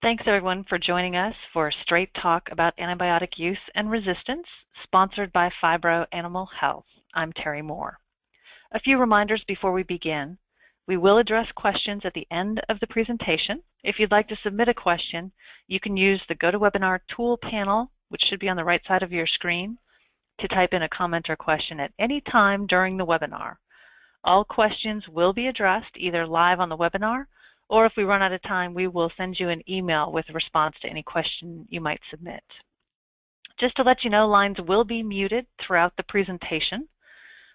Thanks everyone for joining us for Straight Talk about antibiotic use and resistance, sponsored by Phibro Animal Health. I'm Terry Moore. A few reminders before we begin. We will address questions at the end of the presentation. If you'd like to submit a question, you can use the GoToWebinar tool panel, which should be on the right side of your screen, to type in a comment or question at any time during the webinar. All questions will be addressed either live on the webinar, or if we run out of time, we will send you an email with a response to any question you might submit. Just to let you know, lines will be muted throughout the presentation.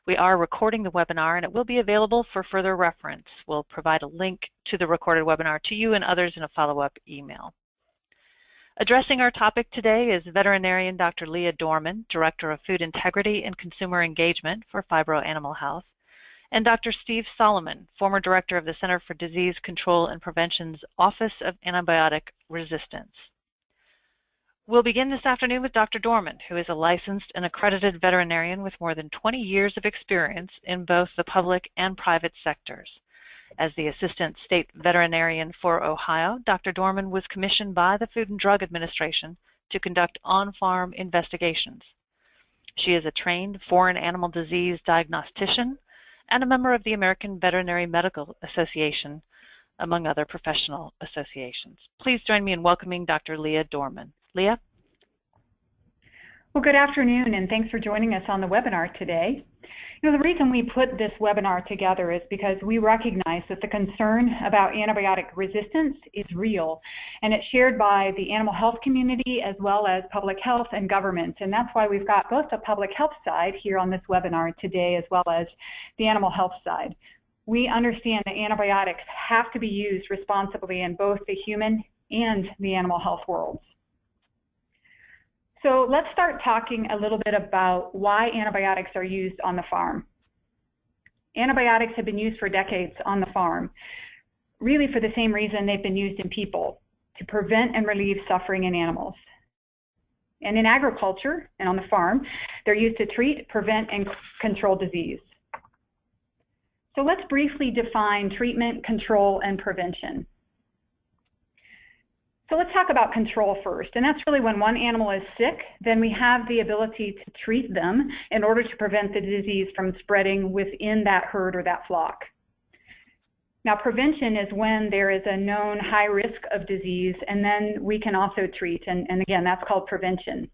We are recording the webinar, and it will be available for further reference. We'll provide a link to the recorded webinar to you and others in a follow-up email. Addressing our topic today is veterinarian Dr. Leah Dorman, Director of Food Integrity and Consumer Engagement for Phibro Animal Health, and Dr. Steve Solomon, former Director of the Center for Disease Control and Prevention's Office of Antibiotic Resistance. We'll begin this afternoon with Dr. Dorman, who is a licensed and accredited veterinarian with more than 20 years of experience in both the public and private sectors. As the Assistant State Veterinarian for Ohio, Dr. Dorman was commissioned by the Food and Drug Administration to conduct on-farm investigations. She is a trained foreign animal disease diagnostician and a member of the American Veterinary Medical Association, among other professional associations. Please join me in welcoming Dr. Leah Dorman. Leah? Well, good afternoon, and thanks for joining us on the webinar today. The reason we put this webinar together is because we recognize that the concern about antibiotic resistance is real, and it's shared by the animal health community as well as public health and government. And that's why we've got both the public health side here on this webinar today as well as the animal health side. We understand that antibiotics have to be used responsibly in both the human and the animal health worlds. So let's start talking a little bit about why antibiotics are used on the farm. Antibiotics have been used for decades on the farm, really for the same reason they've been used in people, to prevent and relieve suffering in animals. And in agriculture and on the farm, they're used to treat, prevent, and control disease. So let's briefly define treatment, control, and prevention. So let's talk about control first, and that's really when one animal is sick, then we have the ability to treat them in order to prevent the disease from spreading within that herd or that flock. Now, prevention is when there is a known high risk of disease, and then we can also treat, and again, that's called prevention.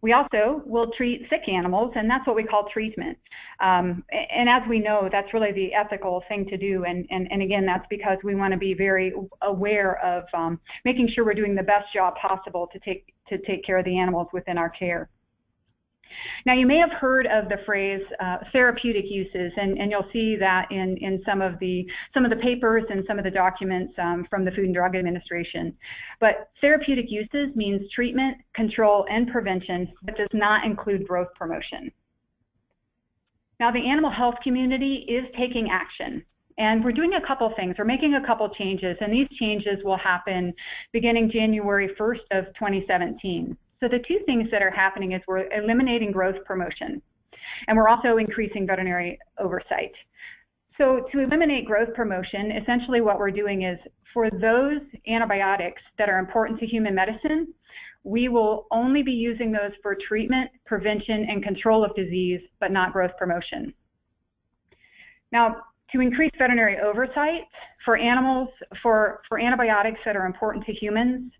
We also will treat sick animals, and that's what we call treatment. And as we know, that's really the ethical thing to do. And again, that's because we want to be very aware of making sure we're doing the best job possible to take care of the animals within our care. Now, you may have heard of the phrase therapeutic uses, and you'll see that in some of the papers and some of the documents from the Food and Drug Administration. But therapeutic uses means treatment, control, and prevention, but does not include growth promotion. Now, the animal health community is taking action. And we're doing a couple things. We're making a couple changes, and these changes will happen beginning January 1st of 2017. So the two things that are happening is we're eliminating growth promotion, and we're also increasing veterinary oversight. So to eliminate growth promotion, essentially what we're doing is for those antibiotics that are important to human medicine, we will only be using those for treatment, prevention, and control of disease, but not growth promotion. Now, to increase veterinary oversight for animals, for antibiotics that are important to humans,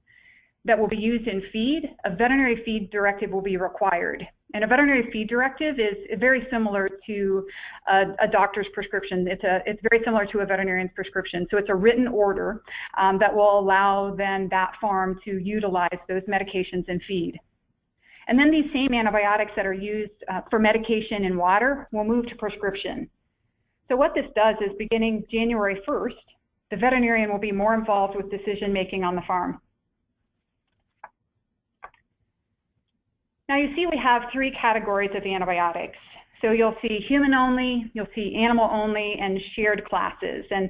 that will be used in feed, a veterinary feed directive will be required. And a veterinary feed directive is very similar to a doctor's prescription. It's very similar to a veterinarian's prescription. So it's a written order that will allow then that farm to utilize those medications in feed. And then these same antibiotics that are used for medication in water will move to prescription. So what this does is beginning January 1st, the veterinarian will be more involved with decision making on the farm. Now you see we have three categories of antibiotics. So you'll see human only, you'll see animal only, and shared classes. And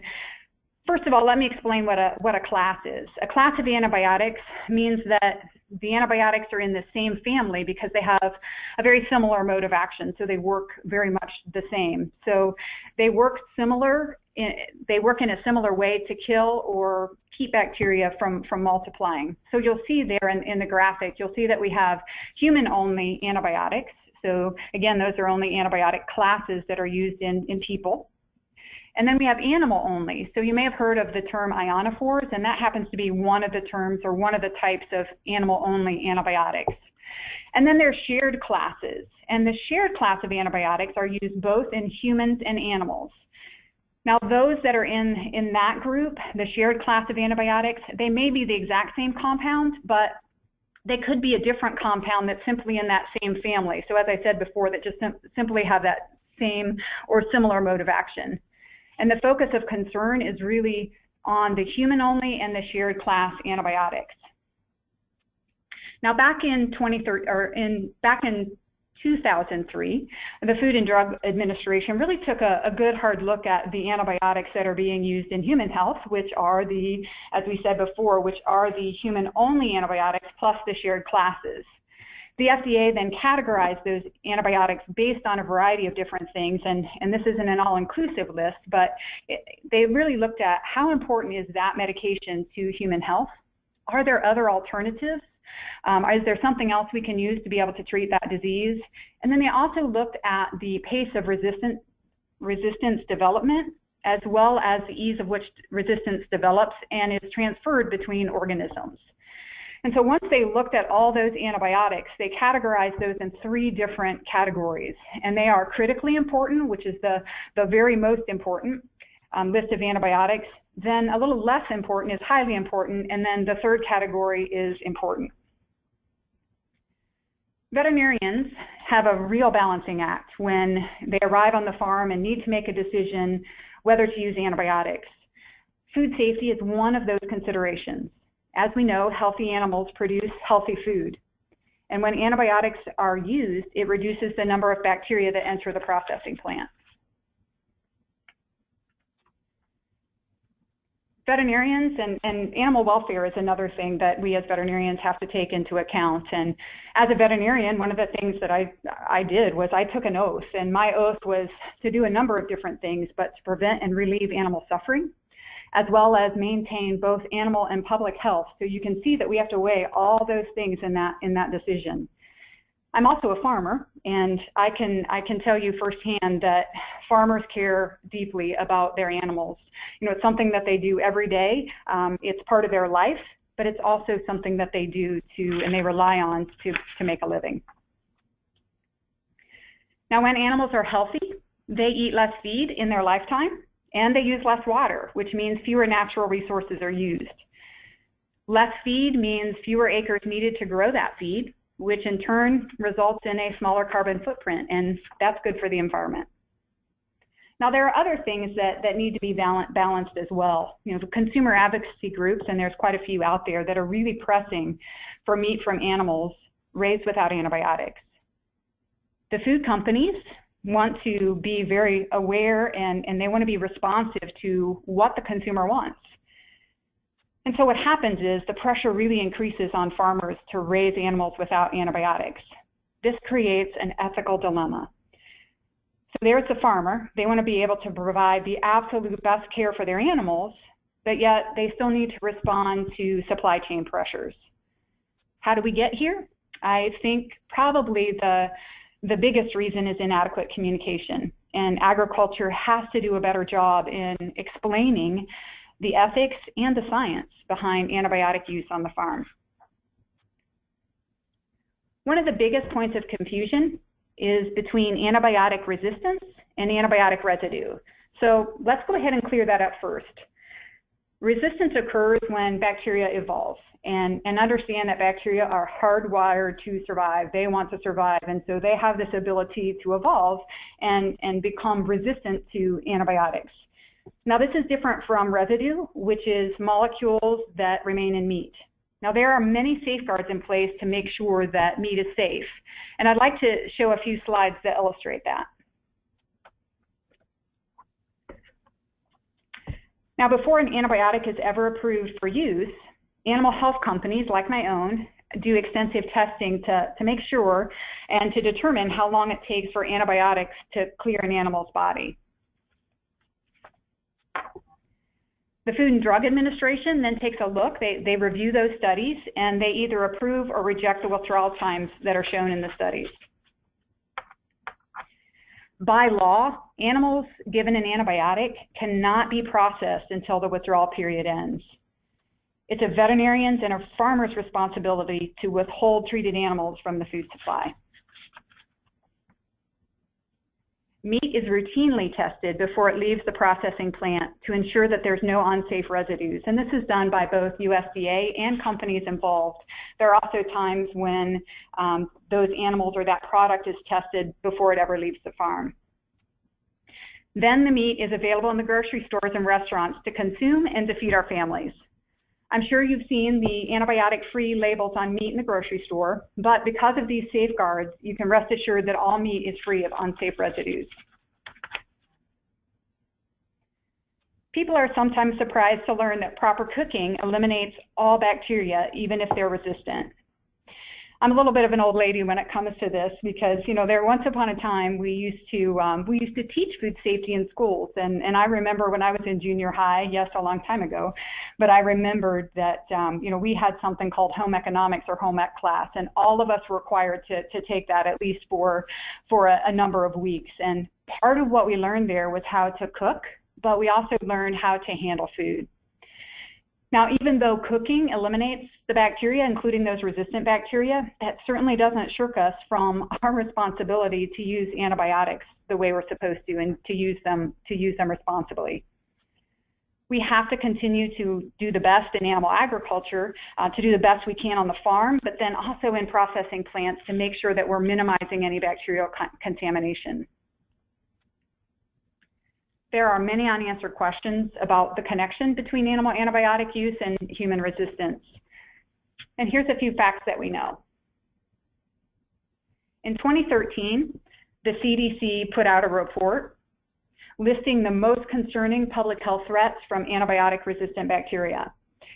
first of all, let me explain what a class is. A class of antibiotics means that the antibiotics are in the same family because they have a very similar mode of action, so they work very much the same. So they work similar they work in a similar way to kill or keep bacteria from multiplying. So you'll see there in the graphic, you'll see that we have human-only antibiotics. So again, those are only antibiotic classes that are used in people. And then we have animal-only. So you may have heard of the term ionophores, and that happens to be one of the terms or one of the types of animal-only antibiotics. And then there's shared classes. And the shared class of antibiotics are used both in humans and animals. Now, those that are in that group, the shared class of antibiotics, they may be the exact same compound, but they could be a different compound that's simply in that same family. So as I said before, that just simply have that same or similar mode of action. And the focus of concern is really on the human-only and the shared class antibiotics. Now, back in 2003, the Food and Drug Administration really took a good hard look at the antibiotics that are being used in human health, which are the, as we said before, which are the human-only antibiotics plus the shared classes. The FDA then categorized those antibiotics based on a variety of different things, and this isn't an all-inclusive list, but they really looked at how important is that medication to human health? Are there other alternatives? Is there something else we can use to be able to treat that disease? And then they also looked at the pace of resistance development, as well as the ease of which resistance develops and is transferred between organisms. And so once they looked at all those antibiotics, they categorized those in 3 different categories. And they are critically important, which is the very most important list of antibiotics. Then a little less important is highly important. And then the 3rd category is important. Veterinarians have a real balancing act when they arrive on the farm and need to make a decision whether to use antibiotics. Food safety is one of those considerations. As we know, healthy animals produce healthy food. And when antibiotics are used, it reduces the number of bacteria that enter the processing plant. Veterinarians and animal welfare is another thing that we as veterinarians have to take into account. And as a veterinarian, one of the things that I did was I took an oath. And my oath was to do a number of different things, but to prevent and relieve animal suffering, as well as maintain both animal and public health. So you can see that we have to weigh all those things in that decision. I'm also a farmer, and I can tell you firsthand that farmers care deeply about their animals. You know, it's something that they do every day. It's part of their life, but it's also something that they do and they rely on to make a living. Now, when animals are healthy, they eat less feed in their lifetime, and they use less water, which means fewer natural resources are used. Less feed means fewer acres needed to grow that feed, which in turn results in a smaller carbon footprint, and that's good for the environment. Now, there are other things that need to be balanced as well. You know, the consumer advocacy groups, and there's quite a few out there that are really pressing for meat from animals raised without antibiotics. The food companies want to be very aware and they want to be responsive to what the consumer wants. And so what happens is the pressure really increases on farmers to raise animals without antibiotics. This creates an ethical dilemma. So there's the farmer. They want to be able to provide the absolute best care for their animals, but yet they still need to respond to supply chain pressures. How do we get here? I think probably the biggest reason is inadequate communication, and agriculture has to do a better job in explaining the ethics and the science behind antibiotic use on the farm. One of the biggest points of confusion is between antibiotic resistance and antibiotic residue. So let's go ahead and clear that up first. Resistance occurs when bacteria evolve, and understand that bacteria are hardwired to survive. They want to survive, and so they have this ability to evolve and become resistant to antibiotics. Now, this is different from residue, which is molecules that remain in meat. Now, there are many safeguards in place to make sure that meat is safe, and I'd like to show a few slides that illustrate that. Now, before an antibiotic is ever approved for use, animal health companies like my own do extensive testing to make sure and to determine how long it takes for antibiotics to clear an animal's body. The Food and Drug Administration then takes a look, they review those studies, and they either approve or reject the withdrawal times that are shown in the studies. By law, animals given an antibiotic cannot be processed until the withdrawal period ends. It's a veterinarian's and a farmer's responsibility to withhold treated animals from the food supply. Meat is routinely tested before it leaves the processing plant to ensure that there's no unsafe residues, and this is done by both USDA and companies involved. There are also times when those animals or that product is tested before it ever leaves the farm. Then the meat is available in the grocery stores and restaurants to consume and to feed our families. I'm sure you've seen the antibiotic-free labels on meat in the grocery store, but because of these safeguards, you can rest assured that all meat is free of unsafe residues. People are sometimes surprised to learn that proper cooking eliminates all bacteria, even if they're resistant. I'm a little bit of an old lady when it comes to this because, you know, there once upon a time we used to teach food safety in schools, and I remember when I was in junior high, yes, a long time ago, but I remembered that you know, we had something called home economics or home ec class, and all of us were required to take that at least for a number of weeks. And part of what we learned there was how to cook, but we also learned how to handle food. Now, even though cooking eliminates the bacteria, including those resistant bacteria, that certainly doesn't shirk us from our responsibility to use antibiotics the way we're supposed to and to use them responsibly. We have to continue to do the best in animal agriculture, to do the best we can on the farm, but then also in processing plants to make sure that we're minimizing any bacterial contamination. There are many unanswered questions about the connection between animal antibiotic use and human resistance. And here's a few facts that we know. In 2013, the CDC put out a report listing the most concerning public health threats from antibiotic-resistant bacteria.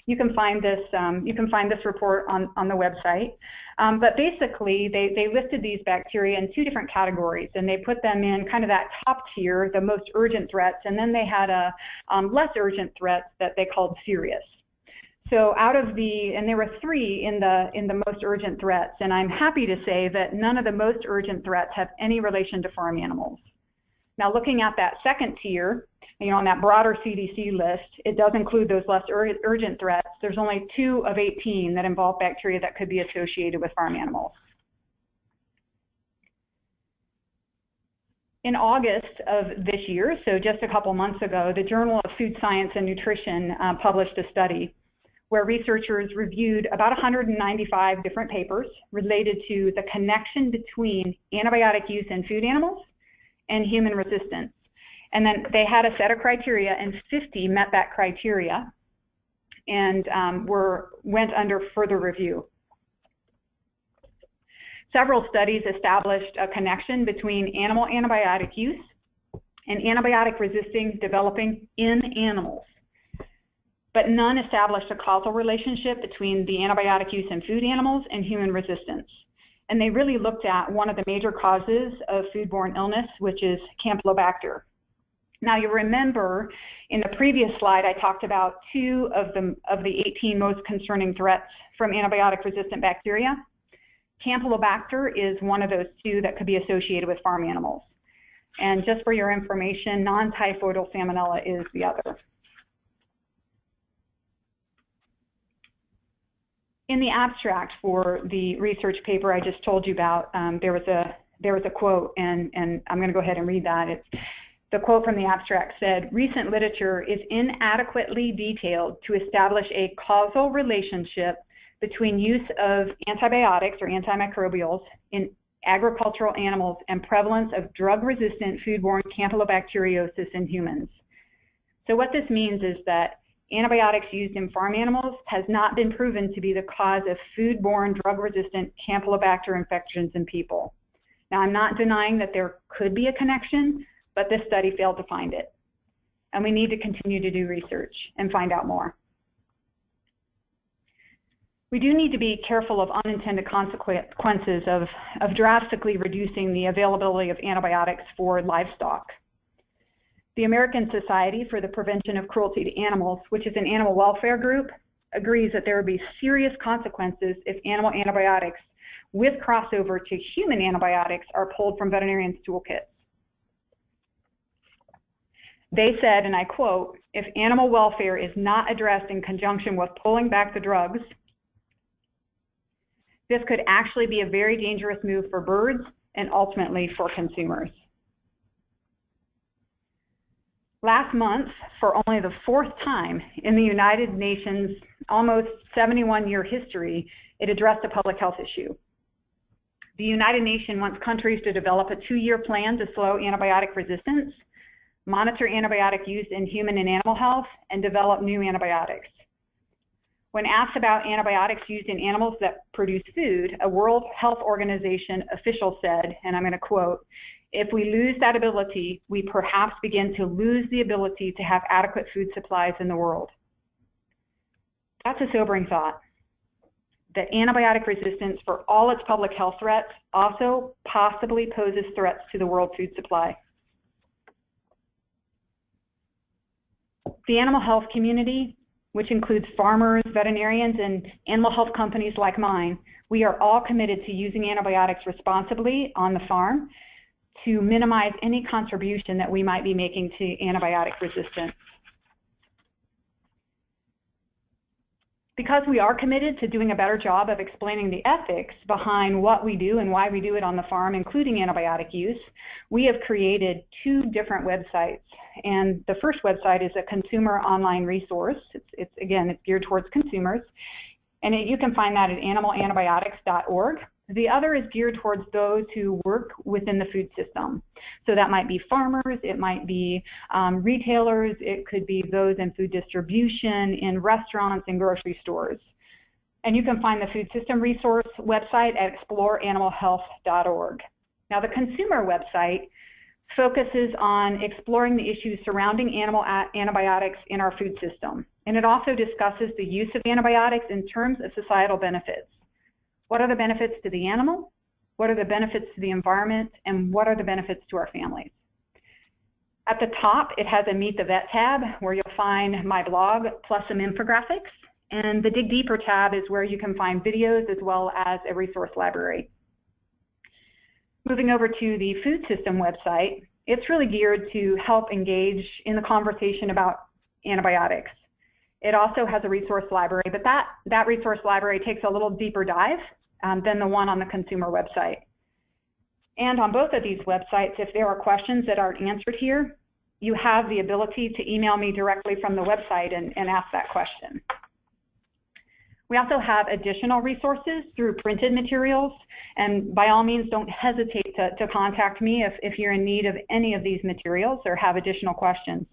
You can find this report on the website. But basically, they listed these bacteria in two different categories, and they put them in kind of that top tier, the most urgent threats, and then they had a less urgent threats that they called serious. So and there were three in the most urgent threats, and I'm happy to say that none of the most urgent threats have any relation to farm animals. Now, looking at that second tier, you know, on that broader CDC list, it does include those less urgent threats. There's only 2 of 18 that involve bacteria that could be associated with farm animals. In August of this year, so just a couple months ago, the Journal of Food Science and Nutrition published a study where researchers reviewed about 195 different papers related to the connection between antibiotic use in food animals and human resistance. And then they had a set of criteria, and 50 met that criteria and went under further review. Several studies established a connection between animal antibiotic use and antibiotic resisting developing in animals. But none established a causal relationship between the antibiotic use in food animals and human resistance. And they really looked at one of the major causes of foodborne illness, which is Campylobacter. Now, you remember in the previous slide, I talked about 2 of the 18 most concerning threats from antibiotic-resistant bacteria. Campylobacter is one of those 2 that could be associated with farm animals. And just for your information, non-typhoidal salmonella is the other. In the abstract for the research paper I just told you about, there was a quote, and I'm going to go ahead and read that. The quote from the abstract said, "Recent literature is inadequately detailed to establish a causal relationship between use of antibiotics or antimicrobials in agricultural animals and prevalence of drug-resistant foodborne campylobacteriosis in humans." So what this means is that antibiotics used in farm animals has not been proven to be the cause of foodborne drug-resistant Campylobacter infections in people. Now, I'm not denying that there could be a connection, but this study failed to find it. And we need to continue to do research and find out more. We do need to be careful of unintended consequences of drastically reducing the availability of antibiotics for livestock. The American Society for the Prevention of Cruelty to Animals, which is an animal welfare group, agrees that there would be serious consequences if animal antibiotics with crossover to human antibiotics are pulled from veterinarians' toolkits. They said, and I quote, "If animal welfare is not addressed in conjunction with pulling back the drugs, this could actually be a very dangerous move for birds and ultimately for consumers." Last month, for only the 4th time in the United Nations' almost 71-year history, it addressed a public health issue. The United Nations wants countries to develop a 2-year plan to slow antibiotic resistance, monitor antibiotic use in human and animal health, and develop new antibiotics. When asked about antibiotics used in animals that produce food, a World Health Organization official said, and I'm going to quote, "If we lose that ability, we perhaps begin to lose the ability to have adequate food supplies in the world." That's a sobering thought, that antibiotic resistance, for all its public health threats, also possibly poses threats to the world food supply. The animal health community, which includes farmers, veterinarians, and animal health companies like mine, we are all committed to using antibiotics responsibly on the farm to minimize any contribution that we might be making to antibiotic resistance. Because we are committed to doing a better job of explaining the ethics behind what we do and why we do it on the farm, including antibiotic use, we have created 2 different websites. And the first website is a consumer online resource. It's geared towards consumers. And you can find that at animalantibiotics.org. The other is geared towards those who work within the food system. So that might be farmers, it might be retailers, it could be those in food distribution, in restaurants and grocery stores. And you can find the food system resource website at exploreanimalhealth.org. Now the consumer website focuses on exploring the issues surrounding animal antibiotics in our food system. And it also discusses the use of antibiotics in terms of societal benefits. What are the benefits to the animal? What are the benefits to the environment? And what are the benefits to our families? At the top, it has a Meet the Vet tab where you'll find my blog plus some infographics. And the Dig Deeper tab is where you can find videos as well as a resource library. Moving over to the food system website, it's really geared to help engage in the conversation about antibiotics. It also has a resource library, but that resource library takes a little deeper dive than the one on the consumer website. And on both of these websites, if there are questions that aren't answered here, you have the ability to email me directly from the website and ask that question. We also have additional resources through printed materials, and by all means, don't hesitate to contact me if you're in need of any of these materials or have additional questions.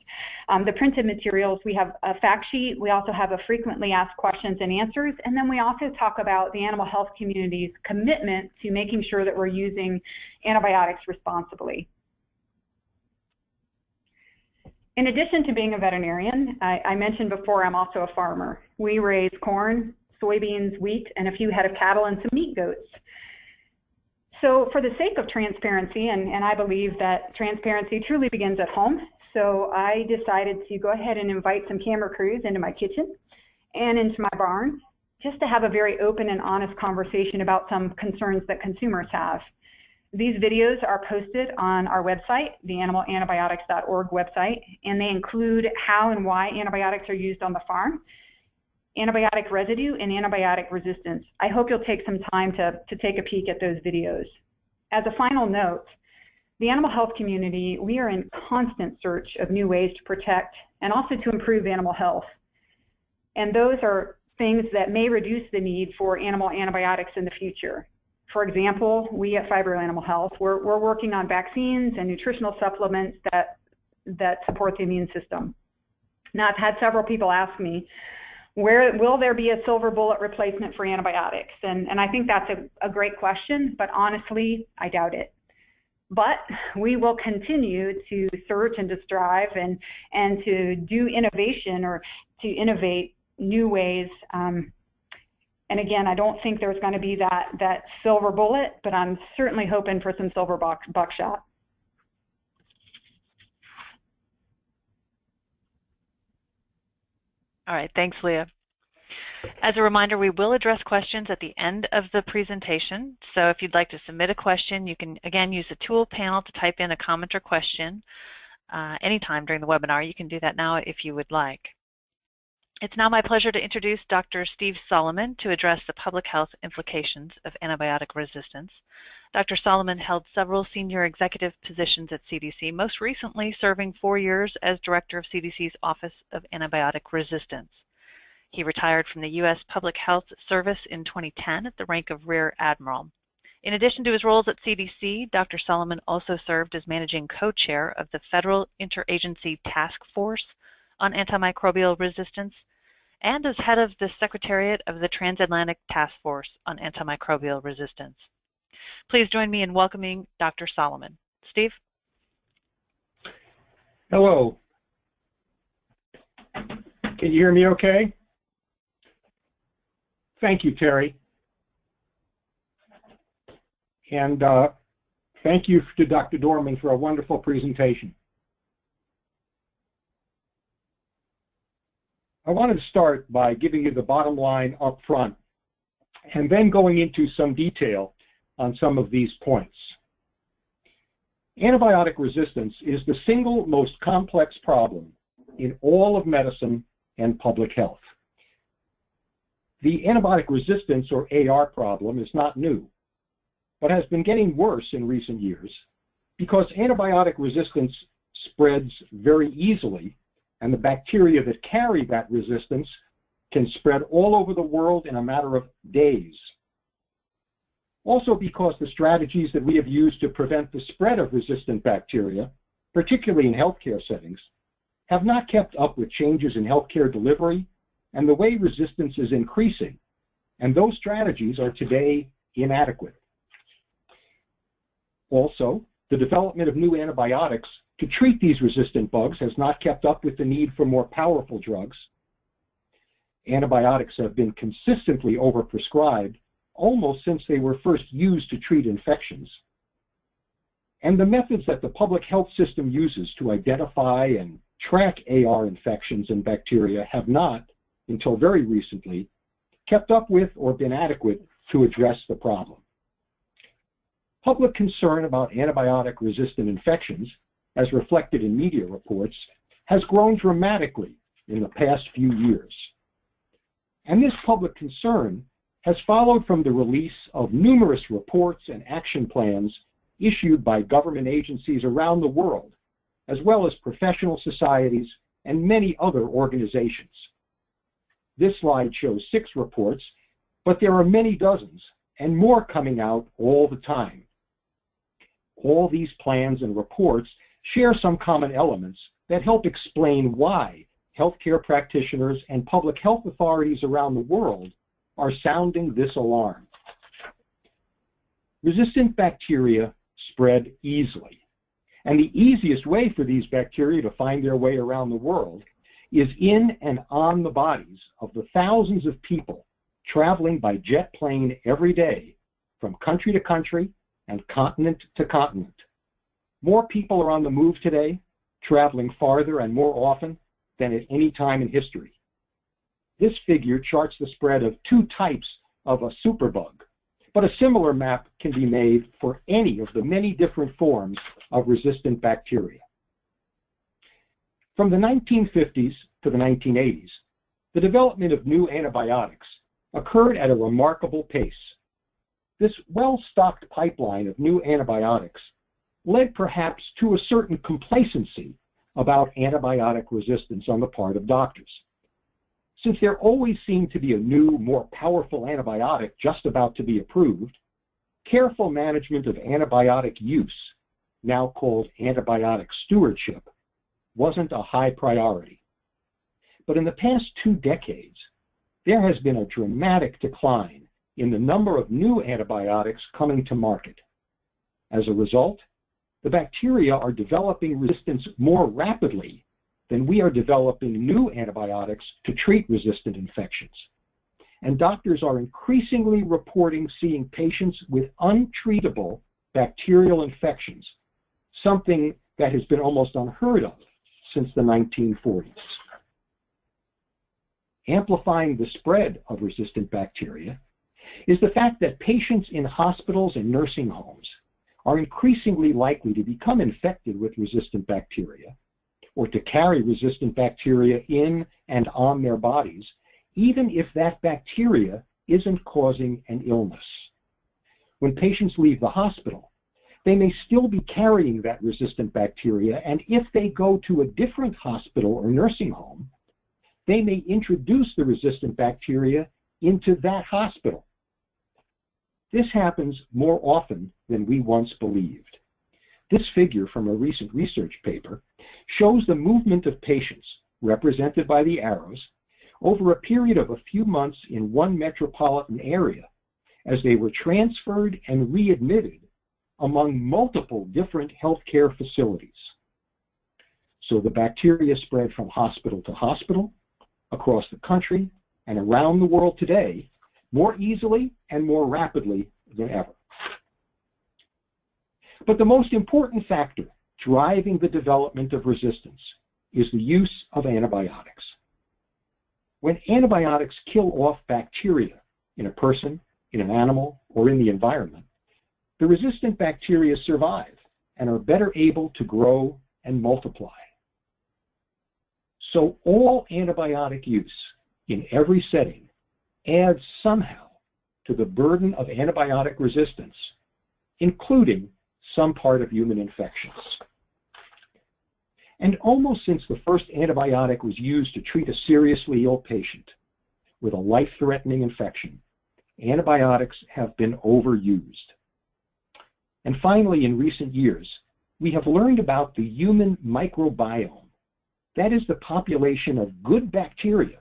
The printed materials, we have a fact sheet, we also have a frequently asked questions and answers, and then we also talk about the animal health community's commitment to making sure that we're using antibiotics responsibly. In addition to being a veterinarian, I mentioned before I'm also a farmer. We raise corn, soybeans, wheat, and a few head of cattle and some meat goats. So for the sake of transparency, and I believe that transparency truly begins at home, so I decided to go ahead and invite some camera crews into my kitchen and into my barn just to have a very open and honest conversation about some concerns that consumers have. These videos are posted on our website, the animalantibiotics.org website, and they include how and why antibiotics are used on the farm, antibiotic residue, and antibiotic resistance. I hope you'll take some time to take a peek at those videos. As a final note, the animal health community, we are in constant search of new ways to protect and also to improve animal health. And those are things that may reduce the need for animal antibiotics in the future. For example, we at Phibro Animal Health, we're working on vaccines and nutritional supplements that support the immune system. Now, I've had several people ask me, will there be a silver bullet replacement for antibiotics? And I think that's a great question, but honestly, I doubt it. But we will continue to search and to strive and to do innovation or to innovate new ways. And again, I don't think there's going to be that silver bullet, but I'm certainly hoping for some silver buckshot. All right, thanks, Leah. As a reminder, we will address questions at the end of the presentation. So if you'd like to submit a question, you can, again, use the tool panel to type in a comment or question anytime during the webinar. You can do that now if you would like. It's now my pleasure to introduce Dr. Steve Solomon to address the public health implications of antibiotic resistance. Dr. Solomon held several senior executive positions at CDC, most recently serving 4 years as director of CDC's Office of Antibiotic Resistance. He retired from the U.S. Public Health Service in 2010 at the rank of Rear Admiral. In addition to his roles at CDC, Dr. Solomon also served as managing co-chair of the Federal Interagency Task Force on Antimicrobial Resistance and as head of the Secretariat of the Transatlantic Task Force on Antimicrobial Resistance. Please join me in welcoming Dr. Solomon. Steve? Hello. Can you hear me okay? Thank you, Terry. And thank you to Dr. Dorman for a wonderful presentation. I wanted to start by giving you the bottom line up front and then going into some detail on some of these points. Antibiotic resistance is the single most complex problem in all of medicine and public health. The antibiotic resistance, or AR problem, is not new, but has been getting worse in recent years because antibiotic resistance spreads very easily, and the bacteria that carry that resistance can spread all over the world in a matter of days. Also because the strategies that we have used to prevent the spread of resistant bacteria, particularly in healthcare settings, have not kept up with changes in healthcare delivery and the way resistance is increasing, and those strategies are today inadequate. Also, the development of new antibiotics to treat these resistant bugs has not kept up with the need for more powerful drugs. Antibiotics have been consistently overprescribed almost since they were first used to treat infections. And the methods that the public health system uses to identify and track AR infections and bacteria have not, until very recently, kept up with or been adequate to address the problem. Public concern about antibiotic-resistant infections, as reflected in media reports, has grown dramatically in the past few years. And this public concern has followed from the release of numerous reports and action plans issued by government agencies around the world, as well as professional societies and many other organizations. This slide shows 6 reports, but there are many dozens and more coming out all the time. All these plans and reports share some common elements that help explain why healthcare practitioners and public health authorities around the world are sounding this alarm. Resistant bacteria spread easily, and the easiest way for these bacteria to find their way around the world is in and on the bodies of the thousands of people traveling by jet plane every day from country to country and continent to continent. More people are on the move today, traveling farther and more often than at any time in history. This figure charts the spread of 2 types of a superbug, but a similar map can be made for any of the many different forms of resistant bacteria. From the 1950s to the 1980s, the development of new antibiotics occurred at a remarkable pace. This well-stocked pipeline of new antibiotics led perhaps to a certain complacency about antibiotic resistance on the part of doctors. Since there always seemed to be a new, more powerful antibiotic just about to be approved, careful management of antibiotic use, now called antibiotic stewardship, wasn't a high priority. But in the past 2 decades, there has been a dramatic decline in the number of new antibiotics coming to market. As a result, the bacteria are developing resistance more rapidly than we are developing new antibiotics to treat resistant infections. And doctors are increasingly reporting seeing patients with untreatable bacterial infections, something that has been almost unheard of since the 1940s. amplifying the spread of resistant bacteria, is the fact that patients in hospitals and nursing homes are increasingly likely to become infected with resistant bacteria or to carry resistant bacteria in and on their bodies, even if that bacteria isn't causing an illness. When patients leave the hospital, they may still be carrying that resistant bacteria, and if they go to a different hospital or nursing home, they may introduce the resistant bacteria into that hospital. This happens more often than we once believed. This figure from a recent research paper shows the movement of patients, represented by the arrows, over a period of a few months in one metropolitan area as they were transferred and readmitted among multiple different healthcare facilities. So the bacteria spread from hospital to hospital, across the country, and around the world today more easily and more rapidly than ever. But the most important factor driving the development of resistance is the use of antibiotics. When antibiotics kill off bacteria in a person, in an animal, or in the environment, the resistant bacteria survive and are better able to grow and multiply. So all antibiotic use in every setting adds somehow to the burden of antibiotic resistance, including some part of human infections. And almost since the first antibiotic was used to treat a seriously ill patient with a life-threatening infection, antibiotics have been overused. And finally, in recent years, we have learned about the human microbiome. That is the population of good bacteria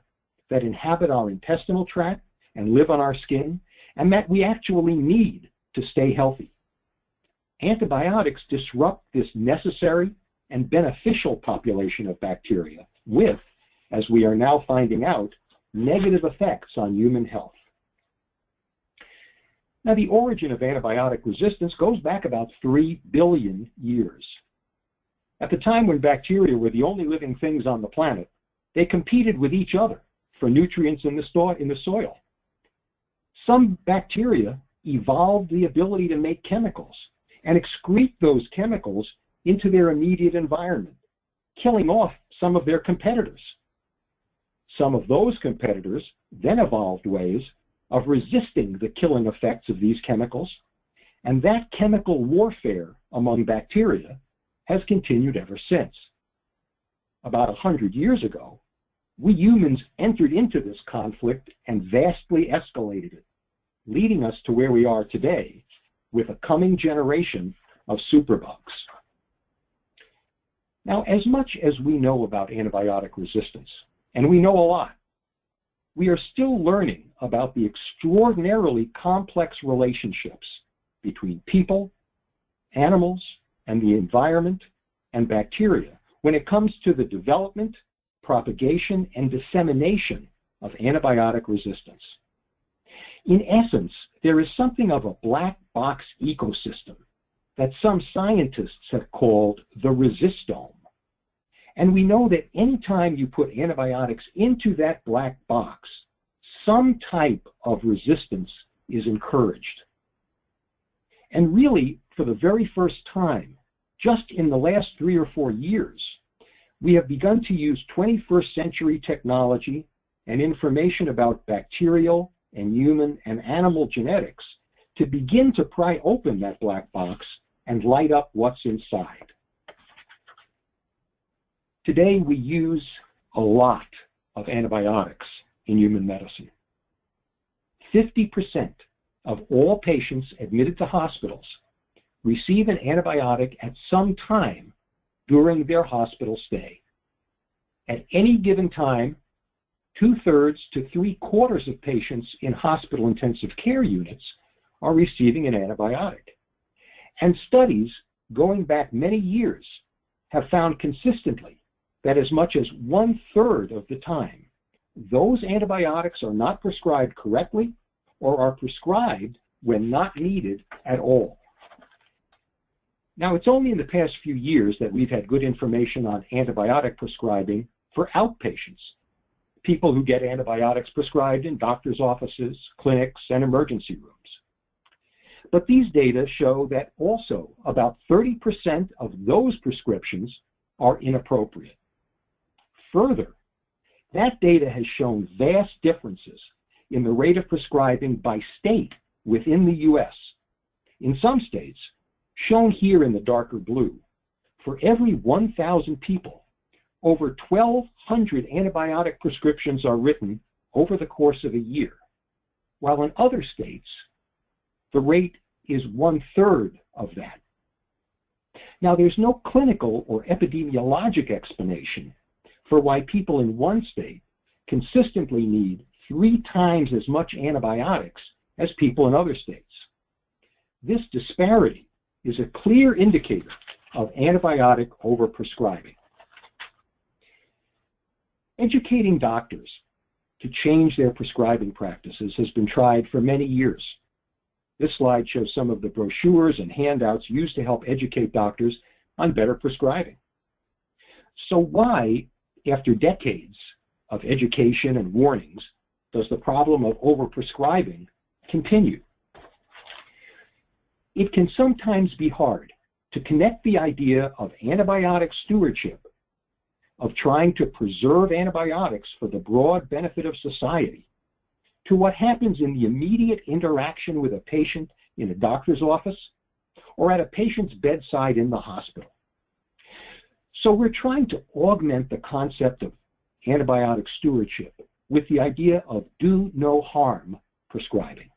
that inhabit our intestinal tract and live on our skin, and that we actually need to stay healthy. Antibiotics disrupt this necessary and beneficial population of bacteria with, as we are now finding out, negative effects on human health. Now, the origin of antibiotic resistance goes back about 3 billion years. At the time when bacteria were the only living things on the planet, they competed with each other for nutrients in the soil. Some bacteria evolved the ability to make chemicals and excrete those chemicals into their immediate environment, killing off some of their competitors. Some of those competitors then evolved ways of resisting the killing effects of these chemicals, and that chemical warfare among bacteria has continued ever since. About 100 years ago, we humans entered into this conflict and vastly escalated it, leading us to where we are today with a coming generation of superbugs. Now, as much as we know about antibiotic resistance, and we know a lot, we are still learning about the extraordinarily complex relationships between people, animals, and the environment and bacteria when it comes to the development, propagation, and dissemination of antibiotic resistance. In essence, there is something of a black box ecosystem that some scientists have called the resistome. And we know that anytime you put antibiotics into that black box, some type of resistance is encouraged. And really, for the very first time, just in the last 3 or 4 years, we have begun to use 21st century technology and information about bacterial and human and animal genetics to begin to pry open that black box and light up what's inside. Today, we use a lot of antibiotics in human medicine. 50% of all patients admitted to hospitals receive an antibiotic at some time during their hospital stay. At any given time, 2/3 to 3/4 of patients in hospital intensive care units are receiving an antibiotic. And studies going back many years have found consistently that as much as 1/3 of the time, those antibiotics are not prescribed correctly or are prescribed when not needed at all. Now, it's only in the past few years that we've had good information on antibiotic prescribing for outpatients, people who get antibiotics prescribed in doctors' offices, clinics, and emergency rooms. But these data show that also about 30% of those prescriptions are inappropriate. Further, that data has shown vast differences in the rate of prescribing by state within the U.S. In some states, shown here in the darker blue, for every 1,000 people, over 1,200 antibiotic prescriptions are written over the course of a year, while in other states, the rate is 1/3 of that. Now, there's no clinical or epidemiologic explanation for why people in one state consistently need 3 times as much antibiotics as people in other states. This disparity is a clear indicator of antibiotic overprescribing. Educating doctors to change their prescribing practices has been tried for many years. This slide shows some of the brochures and handouts used to help educate doctors on better prescribing. So why, after decades of education and warnings, does the problem of overprescribing continue? It can sometimes be hard to connect the idea of antibiotic stewardship, of trying to preserve antibiotics for the broad benefit of society, to what happens in the immediate interaction with a patient in a doctor's office or at a patient's bedside in the hospital. So we're trying to augment the concept of antibiotic stewardship with the idea of do no harm prescribing.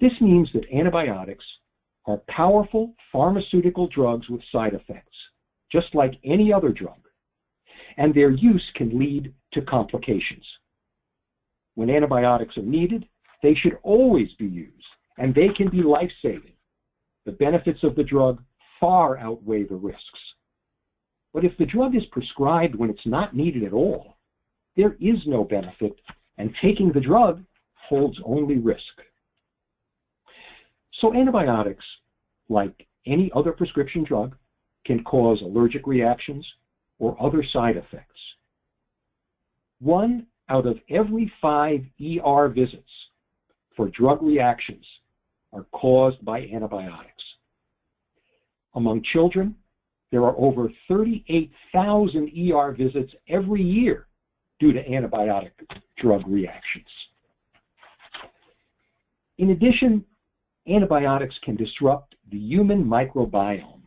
This means that antibiotics are powerful pharmaceutical drugs with side effects, just like any other drug, and their use can lead to complications. When antibiotics are needed, they should always be used, and they can be life-saving. The benefits of the drug far outweigh the risks. But if the drug is prescribed when it's not needed at all, there is no benefit, and taking the drug holds only risk. So antibiotics, like any other prescription drug, can cause allergic reactions or other side effects. 1 out of every 5 ER visits for drug reactions are caused by antibiotics. Among children, there are over 38,000 ER visits every year due to antibiotic drug reactions. In addition, antibiotics can disrupt the human microbiome.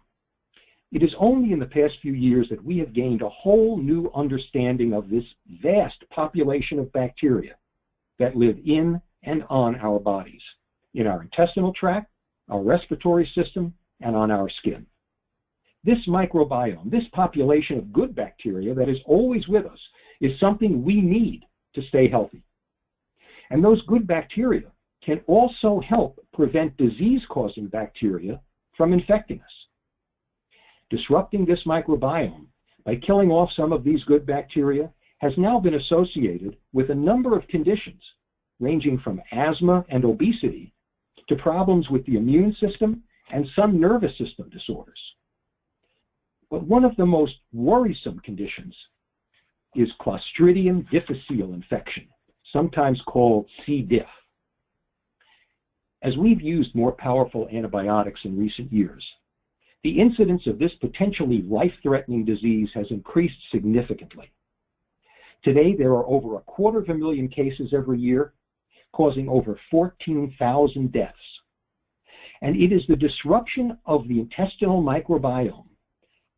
It is only in the past few years that we have gained a whole new understanding of this vast population of bacteria that live in and on our bodies, in our intestinal tract, our respiratory system, and on our skin. This microbiome, this population of good bacteria that is always with us, is something we need to stay healthy. And those good bacteria can also help prevent disease-causing bacteria from infecting us. Disrupting this microbiome by killing off some of these good bacteria has now been associated with a number of conditions, ranging from asthma and obesity to problems with the immune system and some nervous system disorders. But one of the most worrisome conditions is Clostridium difficile infection, sometimes called C. diff. As we've used more powerful antibiotics in recent years, the incidence of this potentially life-threatening disease has increased significantly. Today, there are over 250,000 cases every year, causing over 14,000 deaths. And it is the disruption of the intestinal microbiome,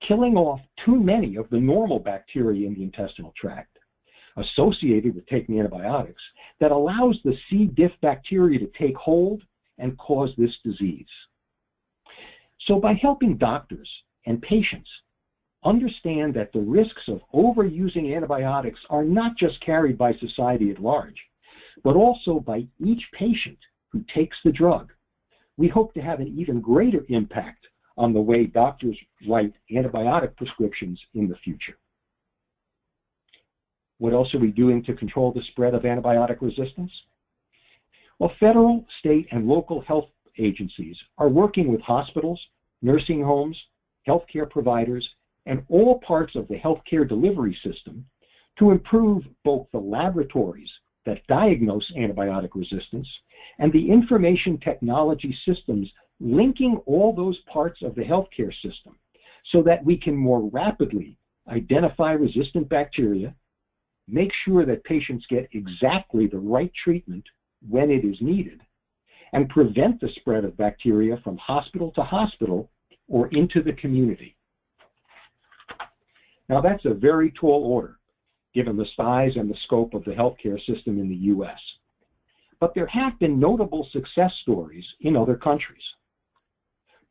killing off too many of the normal bacteria in the intestinal tract, associated with taking antibiotics, that allows the C. diff bacteria to take hold and cause this disease. So by helping doctors and patients understand that the risks of overusing antibiotics are not just carried by society at large, but also by each patient who takes the drug, we hope to have an even greater impact on the way doctors write antibiotic prescriptions in the future. What else are we doing to control the spread of antibiotic resistance? Well, federal, state, and local health agencies are working with hospitals, nursing homes, healthcare providers, and all parts of the healthcare delivery system to improve both the laboratories that diagnose antibiotic resistance and the information technology systems linking all those parts of the healthcare system so that we can more rapidly identify resistant bacteria, make sure that patients get exactly the right treatment when it is needed, and prevent the spread of bacteria from hospital to hospital or into the community. Now that's a very tall order, given the size and the scope of the healthcare system in the U.S. But there have been notable success stories in other countries.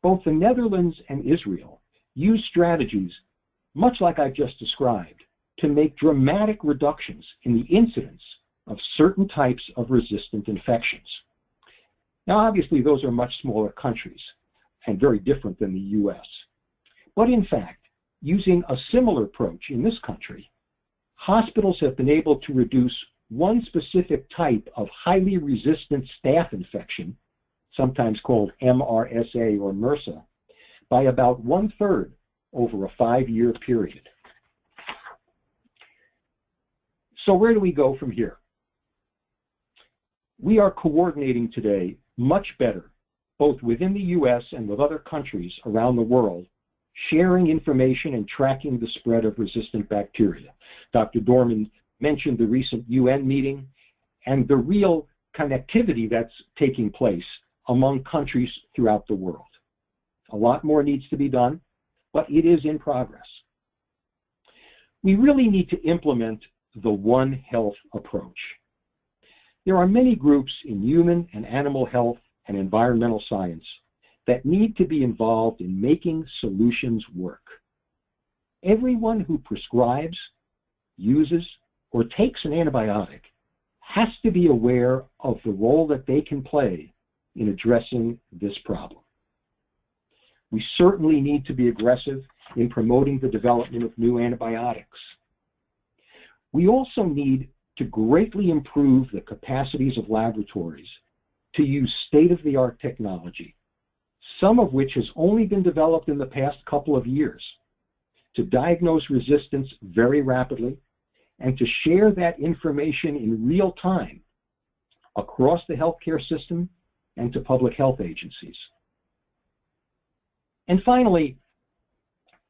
Both the Netherlands and Israel use strategies, much like I've just described, to make dramatic reductions in the incidence of certain types of resistant infections. Now, obviously, those are much smaller countries and very different than the U.S. But in fact, using a similar approach in this country, hospitals have been able to reduce one specific type of highly resistant staph infection, sometimes called MRSA or MRSA, by about 1/3 over a 5-year period. So where do we go from here? We are coordinating today much better, both within the U.S. and with other countries around the world, sharing information and tracking the spread of resistant bacteria. Dr. Dorman mentioned the recent UN meeting and the real connectivity that's taking place among countries throughout the world. A lot more needs to be done, but it is in progress. We really need to implement the One Health approach. There are many groups in human and animal health and environmental science that need to be involved in making solutions work. Everyone who prescribes, uses, or takes an antibiotic has to be aware of the role that they can play in addressing this problem. We certainly need to be aggressive in promoting the development of new antibiotics. We also need to greatly improve the capacities of laboratories to use state-of-the-art technology, some of which has only been developed in the past couple of years, to diagnose resistance very rapidly and to share that information in real time across the healthcare system and to public health agencies. And finally,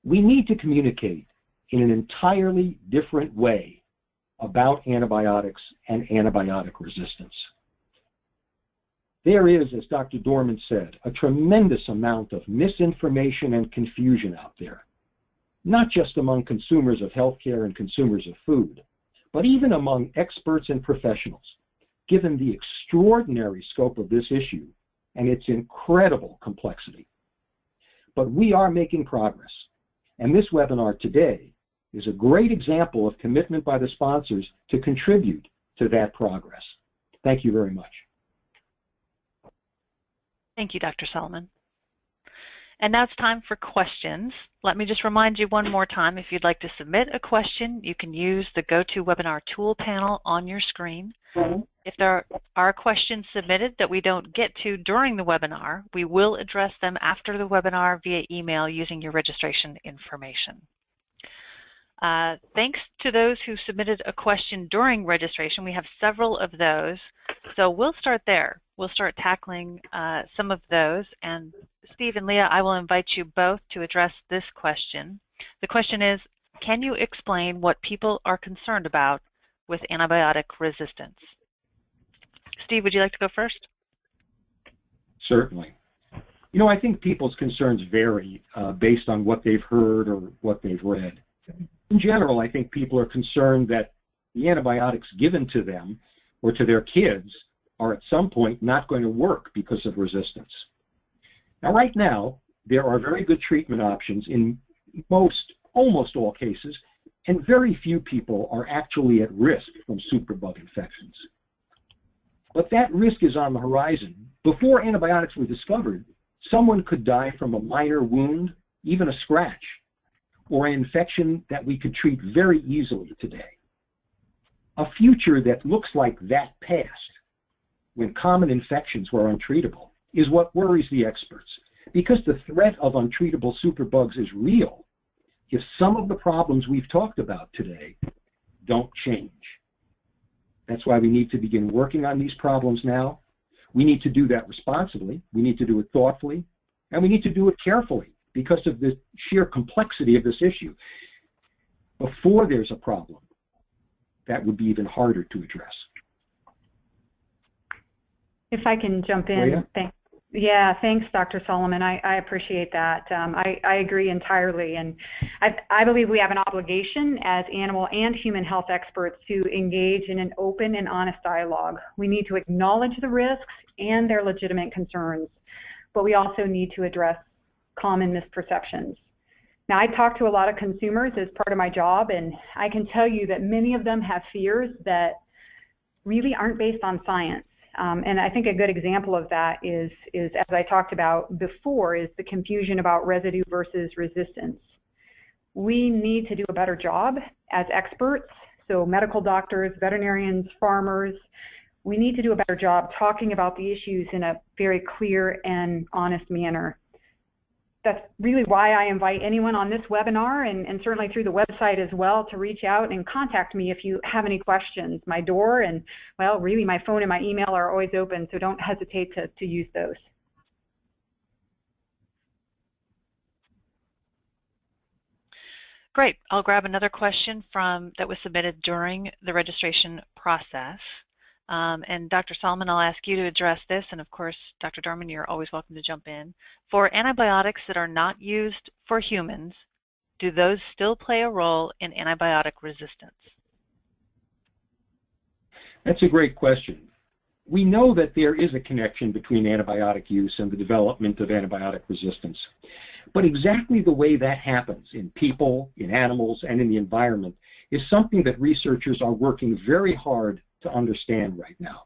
we need to communicate in an entirely different way about antibiotics and antibiotic resistance. There is, as Dr. Dorman said, a tremendous amount of misinformation and confusion out there, not just among consumers of healthcare and consumers of food, but even among experts and professionals, given the extraordinary scope of this issue and its incredible complexity. But we are making progress, and this webinar today is a great example of commitment by the sponsors to contribute to that progress. Thank you very much. Thank you, Dr. Solomon. And now it's time for questions. Let me just remind you one more time, if you'd like to submit a question, you can use the GoToWebinar tool panel on your screen. If there are questions submitted that we don't get to during the webinar, we will address them after the webinar via email using your registration information. Thanks to those who submitted a question during registration. We have several of those, so we'll start there. We'll start tackling some of those, and Steve and Leah, I will invite you both to address this question. The question is, can you explain what people are concerned about with antibiotic resistance? Steve, would you like to go first? Certainly. You know, I think people's concerns vary based on what they've heard or what they've read. In general, I think people are concerned that the antibiotics given to them or to their kids are at some point not going to work because of resistance. Now, right now, there are very good treatment options in almost all cases, and very few people are actually at risk from superbug infections. But that risk is on the horizon. Before antibiotics were discovered, someone could die from a minor wound, even a scratch, or an infection that we could treat very easily today. A future that looks like that past, when common infections were untreatable, is what worries the experts, because the threat of untreatable superbugs is real. If some of the problems we've talked about today don't change. That's why we need to begin working on these problems now. We need to do that responsibly, we need to do it thoughtfully, and we need to do it carefully because of the sheer complexity of this issue. Before there's a problem, that would be even harder to address. If I can jump in, thanks, Dr. Solomon. I appreciate that. I agree entirely, and I believe we have an obligation as animal and human health experts to engage in an open and honest dialogue. We need to acknowledge the risks and their legitimate concerns, but we also need to address common misperceptions. Now, I talk to a lot of consumers as part of my job, and I can tell you that many of them have fears that really aren't based on science. And I think a good example of that is, as I talked about before, is the confusion about residue versus resistance. We need to do a better job as experts, so medical doctors, veterinarians, farmers, we need to do a better job talking about the issues in a very clear and honest manner. That's really why I invite anyone on this webinar and certainly through the website as well to reach out and contact me if you have any questions. My door and, well, really my phone and my email are always open, so don't hesitate to use those. Great. I'll grab another question that was submitted during the registration process. And Dr. Solomon, I'll ask you to address this, and of course, Dr. Dorman, you're always welcome to jump in. For antibiotics that are not used for humans, do those still play a role in antibiotic resistance? That's a great question. We know that there is a connection between antibiotic use and the development of antibiotic resistance. But exactly the way that happens in people, in animals, and in the environment is something that researchers are working very hard to understand right now.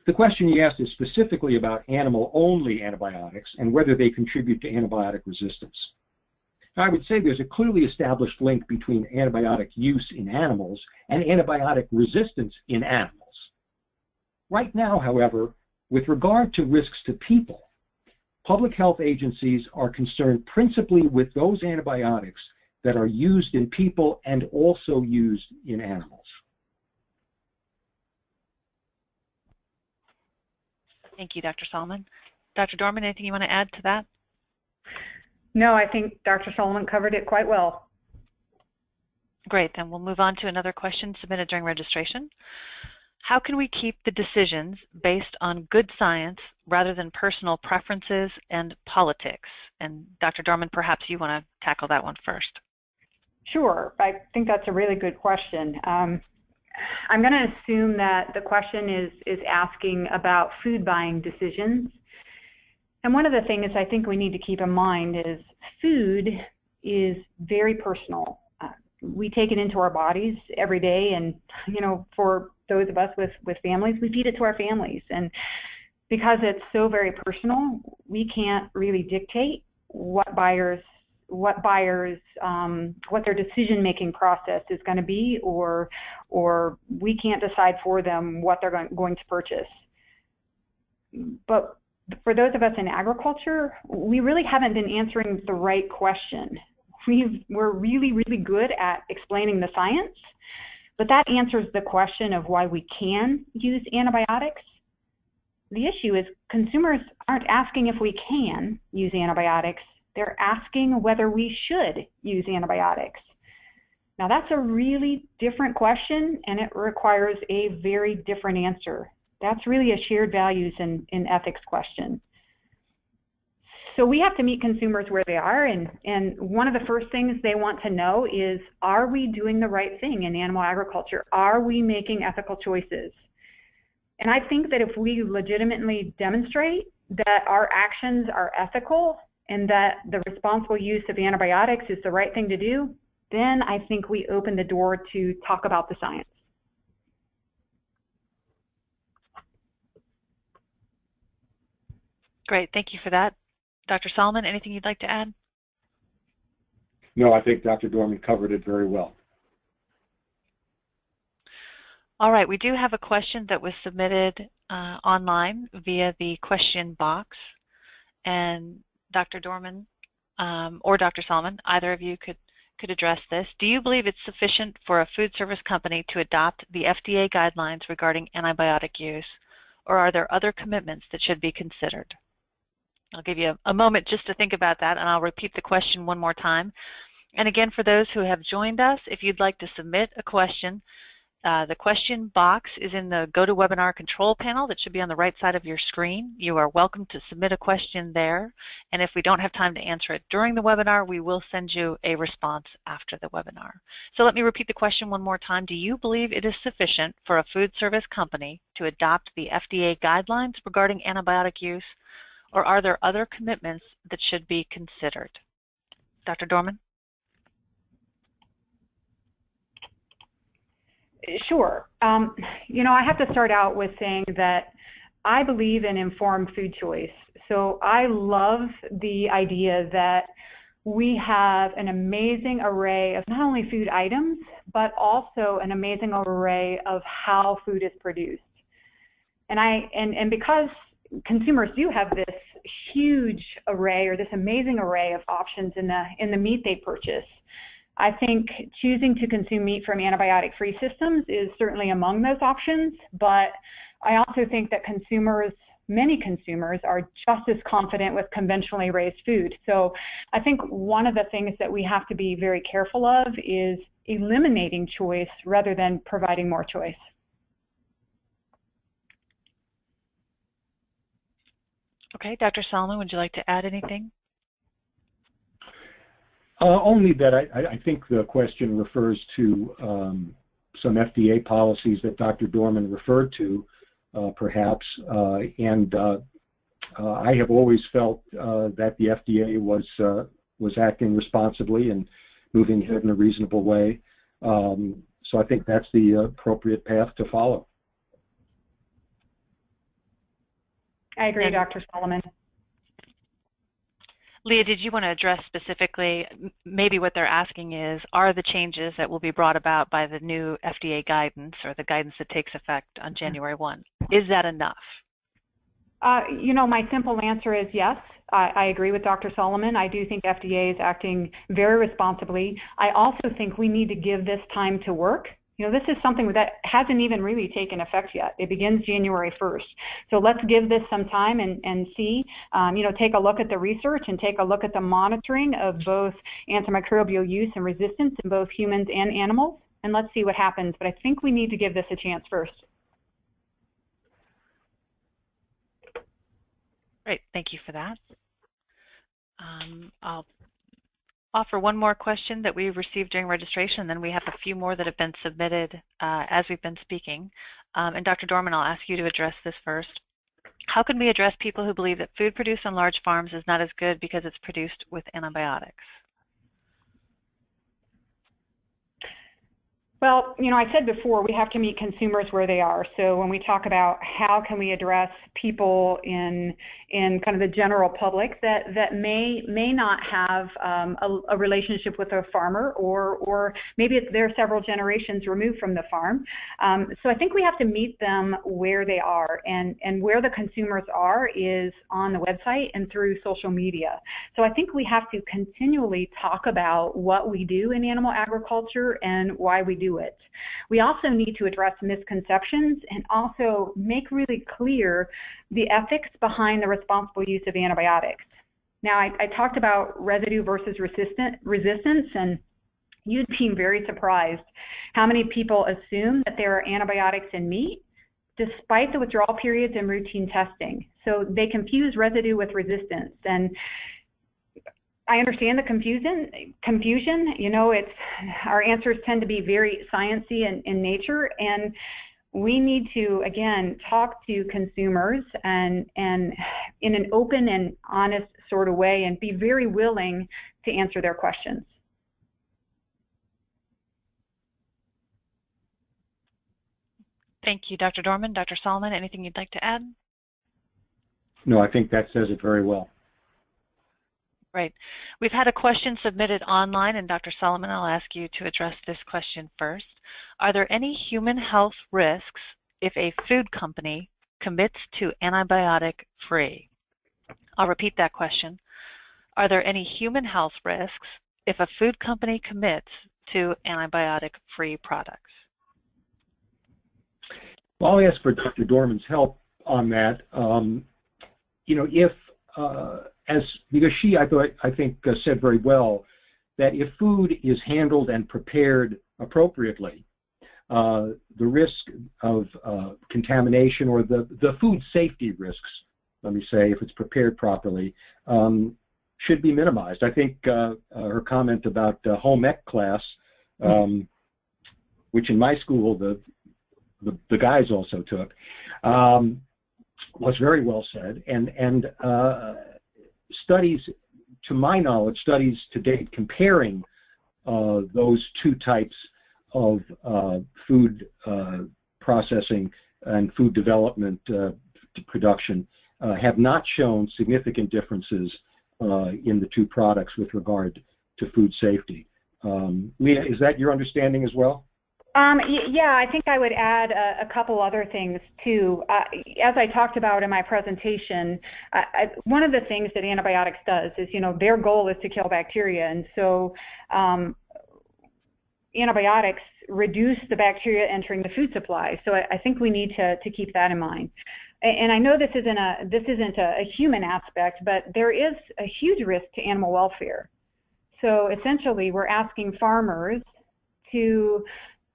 The question you asked is specifically about animal-only antibiotics and whether they contribute to antibiotic resistance. Now, I would say there's a clearly established link between antibiotic use in animals and antibiotic resistance in animals. Right now, however, with regard to risks to people, public health agencies are concerned principally with those antibiotics that are used in people and also used in animals. Thank you, Dr. Solomon. Dr. Dorman, anything you want to add to that? No, I think Dr. Solomon covered it quite well. Great, then we'll move on to another question submitted during registration. How can we keep the decisions based on good science rather than personal preferences and politics? And Dr. Dorman, perhaps you want to tackle that one first. Sure, I think that's a really good question. I'm going to assume that the question is asking about food buying decisions. And one of the things I think we need to keep in mind is food is very personal. We take it into our bodies every day, and for those of us with families, we feed it to our families. And because it's so very personal, we can't really dictate what their decision-making process is going to be, or we can't decide for them what they're going to purchase. But for those of us in agriculture, we really haven't been answering the right question. We're really, really good at explaining the science, but that answers the question of why we can use antibiotics. The issue is consumers aren't asking if we can use antibiotics. They're asking whether we should use antibiotics. Now, that's a really different question, and it requires a very different answer. That's really a shared values and ethics question. So we have to meet consumers where they are, and one of the first things they want to know is, are we doing the right thing in animal agriculture? Are we making ethical choices? And I think that if we legitimately demonstrate that our actions are ethical and that the responsible use of antibiotics is the right thing to do, then I think we open the door to talk about the science. Great, thank you for that. Dr. Solomon, anything you'd like to add? No, I think Dr. Dorman covered it very well. All right, we do have a question that was submitted online via the question box, and Dr. Dorman or Dr. Solomon, either of you could could address this. Do you believe it's sufficient for a food service company to adopt the FDA guidelines regarding antibiotic use, or are there other commitments that should be considered? I'll give you a moment just to think about that, and I'll repeat the question one more time. And again, for those who have joined us, if you'd like to submit a question, the question box is in the GoToWebinar control panel that should be on the right side of your screen. You are welcome to submit a question there, and if we don't have time to answer it during the webinar, we will send you a response after the webinar. So let me repeat the question one more time. Do you believe it is sufficient for a food service company to adopt the FDA guidelines regarding antibiotic use, or are there other commitments that should be considered? Dr. Dorman? Sure. I have to start out with saying that I believe in informed food choice. So I love the idea that we have an amazing array of not only food items, but also an amazing array of how food is produced. And because consumers do have this huge array, or this amazing array of options in the meat they purchase, I think choosing to consume meat from antibiotic-free systems is certainly among those options, but I also think that many consumers are just as confident with conventionally raised food. So I think one of the things that we have to be very careful of is eliminating choice rather than providing more choice. Okay, Dr. Solomon, would you like to add anything? Only that I think the question refers to some FDA policies that Dr. Dorman referred to, perhaps, and I have always felt that the FDA was acting responsibly and moving ahead in a reasonable way. So I think that's the appropriate path to follow. I agree, Dr. Solomon. Leah, did you want to address specifically, maybe what they're asking is, are the changes that will be brought about by the new FDA guidance, or the guidance that takes effect on January 1, is that enough? My simple answer is yes. I agree with Dr. Solomon. I do think FDA is acting very responsibly. I also think we need to give this time to work. This is something that hasn't even really taken effect yet. It begins January 1st. So let's give this some time and see, take a look at the research and take a look at the monitoring of both antimicrobial use and resistance in both humans and animals, and let's see what happens. But I think we need to give this a chance first. Great, thank you for that. I'll offer one more question that we received during registration, then we have a few more that have been submitted as we've been speaking. And Dr. Dorman, I'll ask you to address this first. How can we address people who believe that food produced on large farms is not as good because it's produced with antibiotics? Well, I said before, we have to meet consumers where they are. So when we talk about how can we address people in kind of the general public that may not have a relationship with a farmer, or maybe they're several generations removed from the farm. So I think we have to meet them where they are, and where the consumers are is on the website and through social media. So I think we have to continually talk about what we do in animal agriculture and why we do it. We also need to address misconceptions and also make really clear the ethics behind the responsible use of antibiotics. Now, I talked about residue versus resistance, and you'd be very surprised how many people assume that there are antibiotics in meat despite the withdrawal periods and routine testing. So they confuse residue with resistance. And I understand the confusion. Our answers tend to be very sciencey in nature, and we need to, again, talk to consumers and in an open and honest sort of way, and be very willing to answer their questions. Thank you, Dr. Dorman. Dr. Solomon, anything you'd like to add? No, I think that says it very well. Right. We've had a question submitted online, and Dr. Solomon, I'll ask you to address this question first. Are there any human health risks if a food company commits to antibiotic-free? I'll repeat that question. Are there any human health risks if a food company commits to antibiotic-free products? Well, I'll ask for Dr. Dorman's help on that. Because she, I think, said very well that if food is handled and prepared appropriately, the risk of contamination or the food safety risks, let me say, if it's prepared properly, should be minimized. I think her comment about home ec class, which in my school the guys also took, was very well said. And studies, to my knowledge, studies to date comparing those two types of food processing and food development production have not shown significant differences in the two products with regard to food safety. Leah, is that your understanding as well? Yeah, I think I would add a couple other things too. As I talked about in my presentation, one of the things that antibiotics does is, their goal is to kill bacteria, and so antibiotics reduce the bacteria entering the food supply. So I think we need to keep that in mind. And I know this isn't a human aspect, but there is a huge risk to animal welfare. So essentially, we're asking farmers to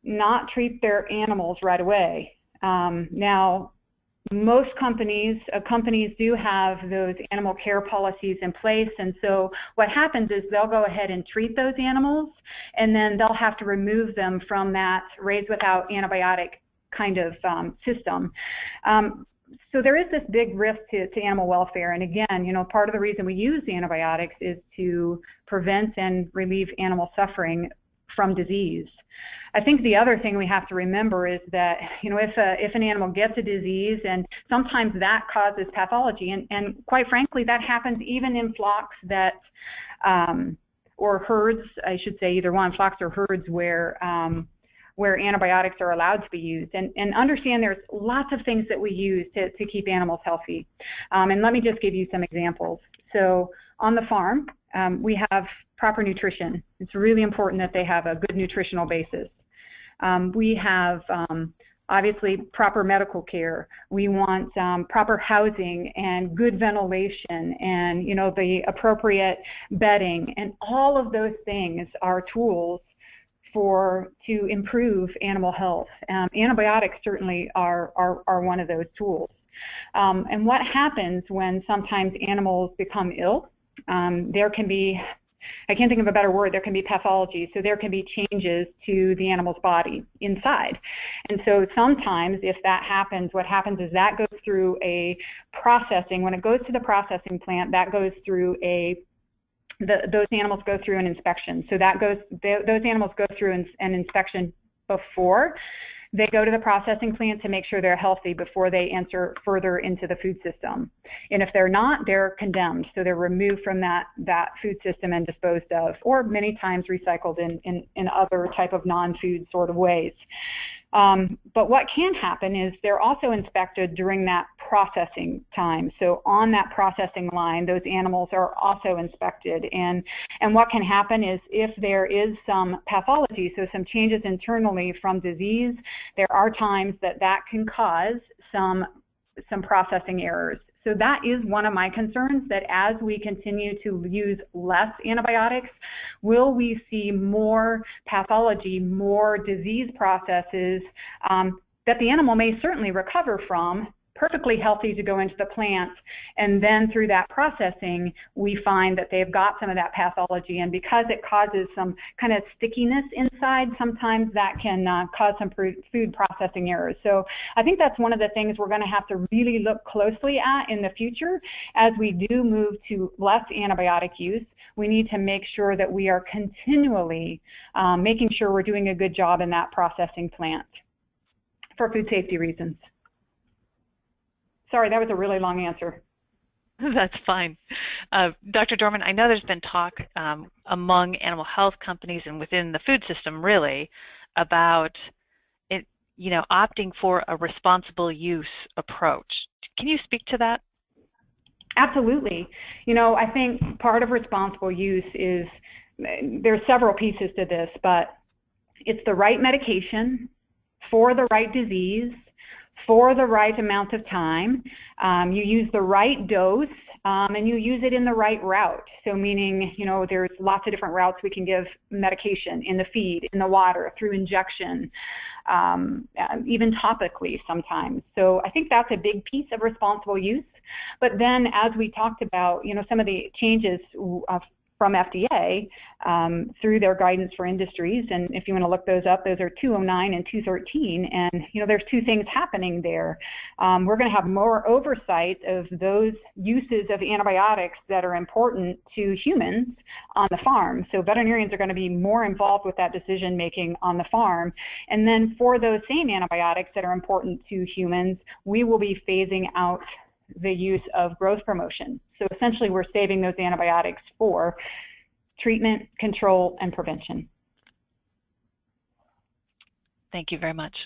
not treat their animals right away. Now, most companies do have those animal care policies in place, and so what happens is they'll go ahead and treat those animals, and then they'll have to remove them from that raised without antibiotic kind of system. So there is this big risk to animal welfare, and again, part of the reason we use antibiotics is to prevent and relieve animal suffering from disease. I think the other thing we have to remember is that, if an animal gets a disease, and sometimes that causes pathology, and quite frankly, that happens even in flocks that, or herds, I should say, either one, flocks or herds where antibiotics are allowed to be used. And understand there's lots of things that we use to keep animals healthy. And let me just give you some examples. So on the farm, we have proper nutrition. It's really important that they have a good nutritional basis. We have obviously proper medical care. We want proper housing and good ventilation and the appropriate bedding, and all of those things are tools to improve animal health. Antibiotics certainly are one of those tools. And what happens when sometimes animals become ill? There can be, I can't think of a better word, there can be pathology. So there can be changes to the animal's body inside. And so sometimes if that happens, what happens is that goes through a processing. When it goes to the processing plant, that goes through those animals go through an inspection. So those animals go through an inspection before they go to the processing plant to make sure they're healthy before they enter further into the food system. And if they're not, they're condemned. So they're removed from that food system and disposed of, or many times recycled in other type of non-food sort of ways. But what can happen is they're also inspected during that processing time. So on that processing line, those animals are also inspected. And what can happen is if there is some pathology, so some changes internally from disease, there are times that can cause some processing errors. So that is one of my concerns, that as we continue to use less antibiotics, will we see more pathology, more disease processes that the animal may certainly recover from, perfectly healthy to go into the plant, and then through that processing, we find that they've got some of that pathology, and because it causes some kind of stickiness inside, sometimes that can cause some food processing errors. So I think that's one of the things we're going to have to really look closely at in the future as we do move to less antibiotic use. We need to make sure that we are continually making sure we're doing a good job in that processing plant for food safety reasons. Sorry, that was a really long answer. That's fine. Dr. Dorman, I know there's been talk among animal health companies and within the food system really about it, opting for a responsible use approach. Can you speak to that? Absolutely. I think part of responsible use is there's several pieces to this, but it's the right medication for the right disease, for the right amount of time. You use the right dose, and you use it in the right route. So meaning, there's lots of different routes we can give medication: in the feed, in the water, through injection, even topically sometimes. So I think that's a big piece of responsible use. But then, as we talked about, some of the changes from FDA through their guidance for industries, and if you want to look those up, those are 209 and 213, and there's two things happening there. We're going to have more oversight of those uses of antibiotics that are important to humans on the farm. So veterinarians are going to be more involved with that decision making on the farm. And then for those same antibiotics that are important to humans, we will be phasing out the use of growth promotion. So essentially, we're saving those antibiotics for treatment, control, and prevention. Thank you very much.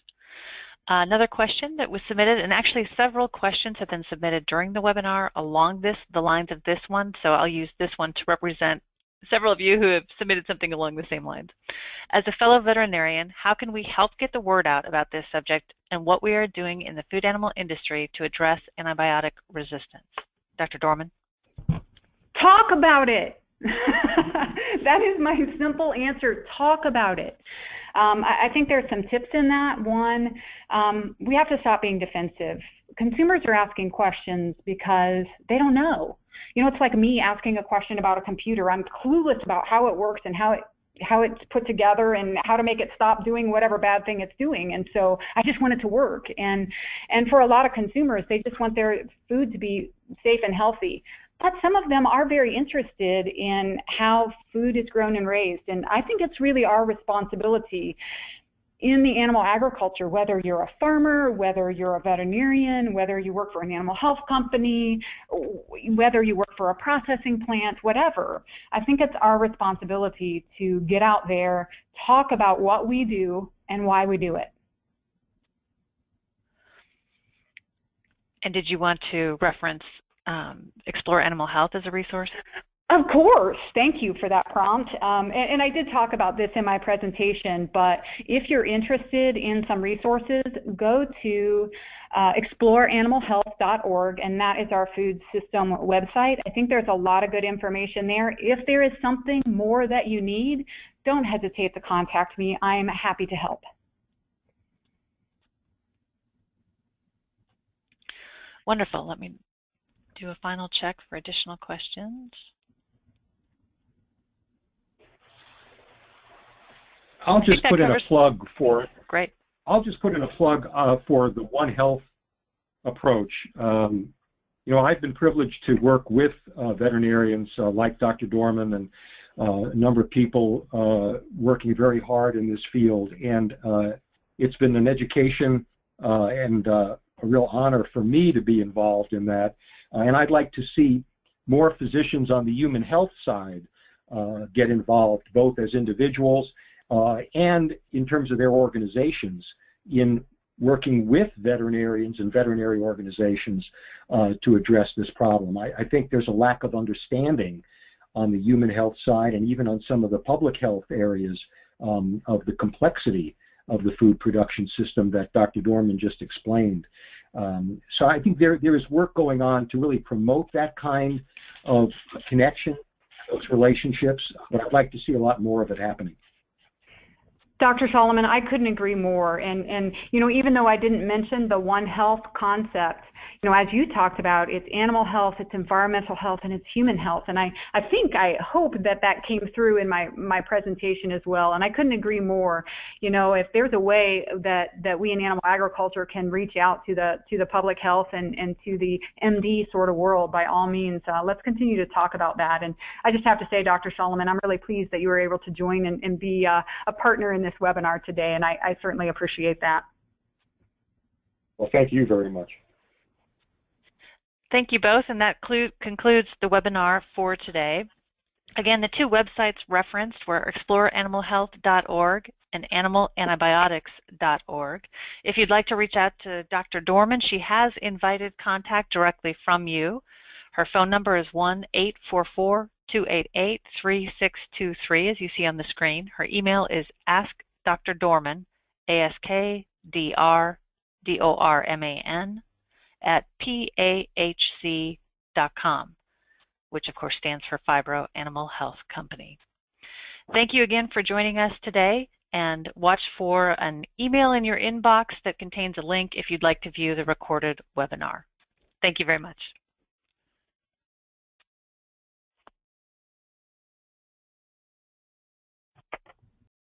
Another question that was submitted, and actually several questions have been submitted during the webinar along the lines of this one, so I'll use this one to represent several of you who have submitted something along the same lines. As a fellow veterinarian, how can we help get the word out about this subject and what we are doing in the food animal industry to address antibiotic resistance? Dr. Dorman? Talk about it. That is my simple answer. Talk about it. I think there's some tips in that. One, we have to stop being defensive. Consumers are asking questions because they don't know. It's like me asking a question about a computer. I'm clueless about how it works and how it's put together and how to make it stop doing whatever bad thing it's doing. And so I just want it to work. And for a lot of consumers, they just want their food to be safe and healthy. But some of them are very interested in how food is grown and raised. And I think it's really our responsibility in the animal agriculture, whether you're a farmer, whether you're a veterinarian, whether you work for an animal health company, whether you work for a processing plant, whatever. I think it's our responsibility to get out there, talk about what we do and why we do it. And did you want to reference Explore Animal Health as a resource? Of course. Thank you for that prompt. And I did talk about this in my presentation, but if you're interested in some resources, go to exploreanimalhealth.org, and that is our food system website. I think there's a lot of good information there. If there is something more that you need, don't hesitate to contact me. I'm happy to help. Wonderful. Let me do a final check for additional questions. I'll just put in a plug for. Great. I'll just put in a plug for the One Health approach. I've been privileged to work with veterinarians like Dr. Dorman and a number of people working very hard in this field, and it's been an education and a real honor for me to be involved in that. And I'd like to see more physicians on the human health side get involved, both as individuals and in terms of their organizations in working with veterinarians and veterinary organizations to address this problem. I think there's a lack of understanding on the human health side and even on some of the public health areas of the complexity of the food production system that Dr. Dorman just explained. So I think there is work going on to really promote that kind of connection, those relationships, but I'd like to see a lot more of it happening. Dr. Solomon, I couldn't agree more. And even though I didn't mention the One Health concept, as you talked about, it's animal health, it's environmental health, and it's human health. And I hope that came through in my presentation as well. And I couldn't agree more. If there's a way that we in animal agriculture can reach out to the public health and to the MD sort of world, by all means, let's continue to talk about that. And I just have to say, Dr. Solomon, I'm really pleased that you were able to join and be a partner in this webinar today, and I certainly appreciate that. Well, thank you very much. Thank you both, and that concludes the webinar for today. Again, the two websites referenced were exploreanimalhealth.org and animalantibiotics.org. If you'd like to reach out to Dr. Dorman, she has invited contact directly from you. Her phone number is 1-844-2 288-3623, as you see on the screen. Her email is askdrdorman, ASKDRDORMAN, at PAHC.com, which of course stands for Phibro Animal Health Company. Thank you again for joining us today, and watch for an email in your inbox that contains a link if you'd like to view the recorded webinar. Thank you very much.